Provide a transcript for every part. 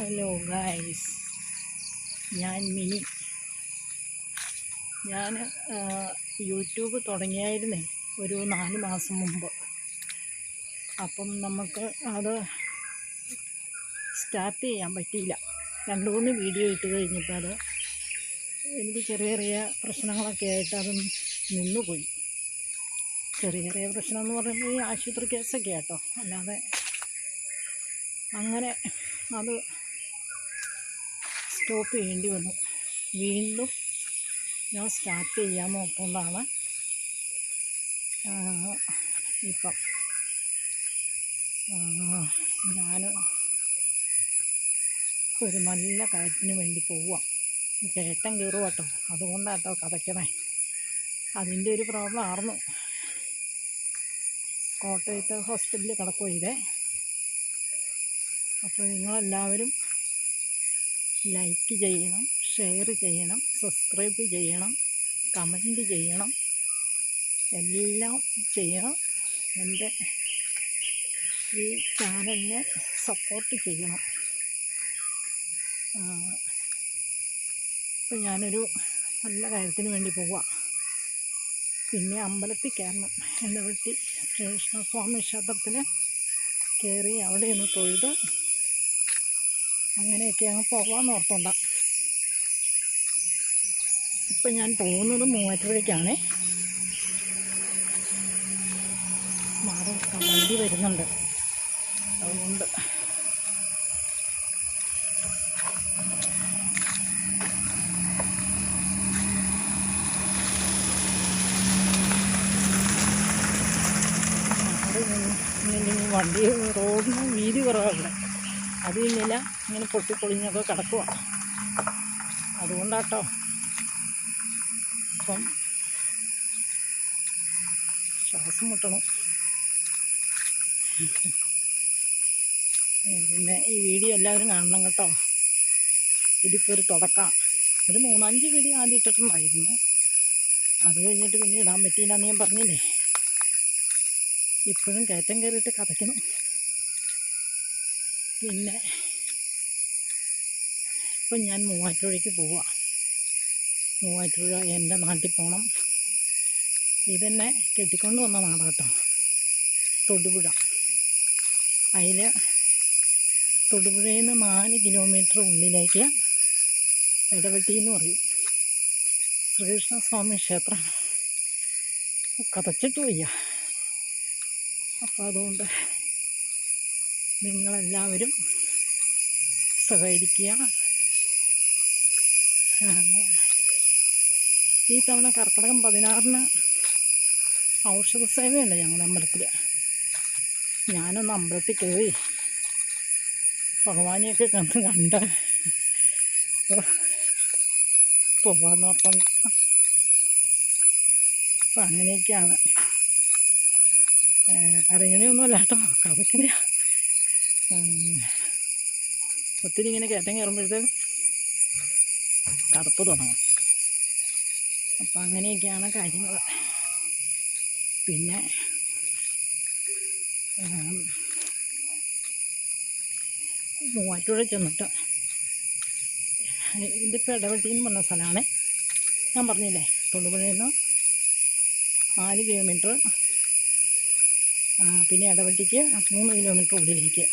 Hello guys, ഞാൻ mini. ഞാൻ YouTube തുടങ്ങിയായിരുന്നേ ഒരു 4 മാസം മുമ്പ്. അപ്പം നമുക്ക് അത് സ്റ്റാർട്ട് ചെയ്യാൻ പറ്റിയില്ല. 2-3 വീഡിയോ ഇട്ട് കഴിഞ്ഞപ്പോൾ അത് എനിക്ക് ചെറിയ ചെറിയ പ്രശ്നങ്ങളൊക്കെ ആയിട്ട് അത് നിന്നുപോയി. ചെറിയ ചെറിയ പ്രശ്നം എന്ന് പറയുമ്പോൾ ഈ ആശുപത്രി കേസൊക്കെ ആട്ടോ, അല്ലാതെ അങ്ങനെ അത് സ്റ്റോപ്പ് ചെയ്യേണ്ടി വന്നു. വീണ്ടും ഞാൻ സ്റ്റാർട്ട് ചെയ്യാൻ നോക്കുന്നതാണ്. ഇപ്പം ഞാൻ ഒരു നല്ല കാര്യത്തിന് വേണ്ടി പോവാം. കയറ്റം കയറുക കേട്ടോ, അതുകൊണ്ടാട്ടോ കഥയ്ക്കണേ. അതിൻ്റെ ഒരു പ്രോബ്ലം ആയിരുന്നു. കോട്ടയത്ത് ഹോസ്പിറ്റലിൽ കിടക്കുക ഇതേ. അപ്പോൾ നിങ്ങളെല്ലാവരും ലൈക്ക് ചെയ്യണം, ഷെയർ ചെയ്യണം, സബ്സ്ക്രൈബ് ചെയ്യണം, കമൻറ്റ് ചെയ്യണം, എല്ലാം ചെയ്യണം. എൻ്റെ ഈ ചാനലിനെ സപ്പോർട്ട് ചെയ്യണം. ഇപ്പം ഞാനൊരു നല്ല കാര്യത്തിന് വേണ്ടി പോവാം. പിന്നെ അമ്പലത്തിൽ കയറണം. ഇടവെട്ടി ശ്രീകൃഷ്ണസ്വാമി ക്ഷേത്രത്തിൽ കയറി അവിടെ ഒന്ന് തൊഴുത് അങ്ങനെയൊക്കെ അങ്ങ് പോകാമെന്ന് ഓർത്തുണ്ട. ഇപ്പം ഞാൻ പോകുന്നത് മൂവാറ്റുപുഴയ്ക്കാണേ. മാറും വണ്ടി വരുന്നുണ്ട്, അതുകൊണ്ട് വണ്ടി റോഡിന് വീതി കുറവാണ്. അത് ഇന്നില്ല, ഇങ്ങനെ പൊട്ടിപ്പൊളിഞ്ഞൊക്കെ കിടക്കുക. അതുകൊണ്ടാട്ടോ. അപ്പം ശ്വാസം മുട്ടണം. പിന്നെ ഈ വീഡിയോ എല്ലാവരും കാണണം കേട്ടോ. ഇതിപ്പോൾ ഒരു തുടക്കം. ഒരു 3-5 വീഡിയോ ആദ്യം ഇട്ടിട്ടുണ്ടായിരുന്നു. അത് കഴിഞ്ഞിട്ട് പിന്നെ ഇടാൻ പറ്റിയില്ലെന്ന് ഞാൻ പറഞ്ഞില്ലേ. ഇപ്പോഴും കയറ്റം കയറിയിട്ട് കഥയ്ക്കണം. പിന്നെ ഇപ്പം ഞാൻ മൂവാറ്റുപുഴയ്ക്ക് പോവാം. മൂവാറ്റുപുഴ എൻ്റെ നാട്ടിൽ പോകണം. ഇതെന്നെ കെട്ടിക്കൊണ്ട് വന്ന നാടാട്ടോ, തൊടുപുഴ. അതിൽ തൊടുപുഴയിൽ നിന്ന് 4 കിലോമീറ്റർ ഉള്ളിലേക്ക് ഇടവെട്ടി എന്ന് പറയും, ശ്രീകൃഷ്ണസ്വാമി ക്ഷേത്രം. കഥച്ചിട്ട് വയ്യ. അപ്പോൾ അതുകൊണ്ട് നിങ്ങളെല്ലാവരും സഹകരിക്കുക. ഈ തവണ കർക്കിടകം 16-ന് ഔഷധ സേവയുണ്ട് ഞങ്ങളുടെ അമ്പലത്തിൽ. ഞാനൊന്ന് അമ്പലത്തിൽ കയറി ഭഗവാനെയൊക്കെ കണ്ട് പോകാമെന്ന് ഓർത്തുണ്ട്. അപ്പം അങ്ങനെയൊക്കെയാണ്. കരങ്ങണിയൊന്നുമല്ല കേട്ടോ, കഥയ്ക്കനെയാ. ഒത്തിരി ഇങ്ങനെ കയറ്റം കയറുമ്പോഴത്തേക്കും കറുപ്പ് തുടങ്ങും. അപ്പം അങ്ങനെയൊക്കെയാണ് കാര്യങ്ങൾ. പിന്നെ മൂവാറ്റുപുഴ ചെന്നിട്ട്, ഇതിപ്പോൾ ഇടവെട്ടി എന്ന് പറഞ്ഞ സ്ഥലമാണ്. ഞാൻ പറഞ്ഞില്ലേ, തൊടുപുഴയിൽ നിന്ന് 4 കിലോമീറ്റർ, പിന്നെ ഇടവെട്ടിക്ക് 3 കിലോമീറ്റർ ഉള്ളിലേക്ക്.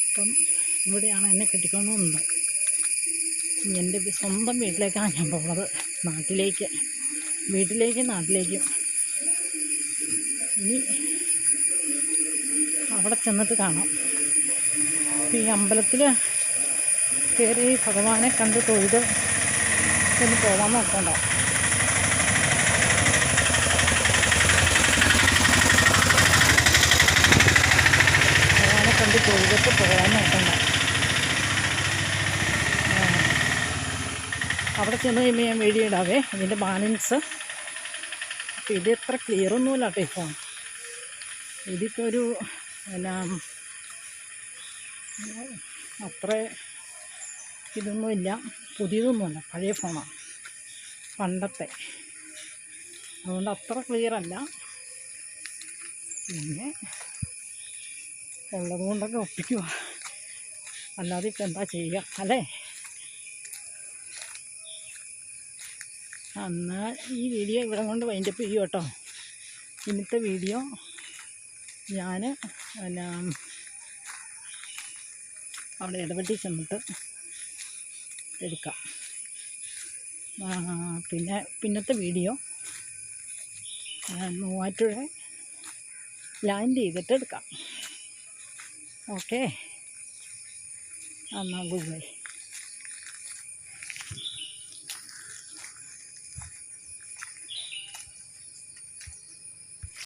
അപ്പം ഇവിടെയാണ് എന്നെ കെട്ടിക്കൊണ്ട് വന്നത്. എൻ്റെ സ്വന്തം വീട്ടിലേക്കാണ് ഞാൻ പോകുന്നത്, നാട്ടിലേക്കും. ഇനി അവിടെ ചെന്നിട്ട് കാണാം. ഈ അമ്പലത്തിൽ കയറി ഭഗവാനെ കണ്ട് തൊഴുത് ഒന്ന് പോകാൻ നോക്കണ്ടോ. ഭഗവാനെ കണ്ട് തൊഴുതൊക്കെ പോകാൻ നോക്കണ്ട. അവിടെ ചെന്ന് കഴിയുമ്പോൾ ഞാൻ വീഡിയോ ഇടാവേ, ഇതിൻ്റെ ബാലൻസ്. അപ്പോൾ ഇത് എത്ര ക്ലിയറൊന്നുമില്ല കേട്ടോ ഈ ഫോൺ. ഇതിപ്പോൾ ഒരു അത്ര ഇതൊന്നുമില്ല, പുതിയതൊന്നുമല്ല, പഴയ ഫോണാണ്, പണ്ടത്തെ. അതുകൊണ്ട് അത്ര ക്ലിയറല്ല. പിന്നെ ഉള്ളത് കൊണ്ടൊക്കെ ഒപ്പിക്കുക. അല്ലാതെ ഇപ്പം എന്താ ചെയ്യുക അല്ലേ? എന്നാൽ ഈ വീഡിയോ ഇവിടെ കൊണ്ട് വൈൻഡപ്പ് ചെയ്യും കേട്ടോ. ഇന്നത്തെ വീഡിയോ ഞാൻ പിന്നെ അവിടെ ഇടപെട്ടി ചെന്നിട്ട് എടുക്കാം. പിന്നെ പിന്നത്തെ വീഡിയോ മൂവാറ്റുപുഴ ലാൻഡ് ചെയ്തിട്ട് എടുക്കാം. ഓക്കെ, എന്നാൽ ഗുഡ് ബൈ.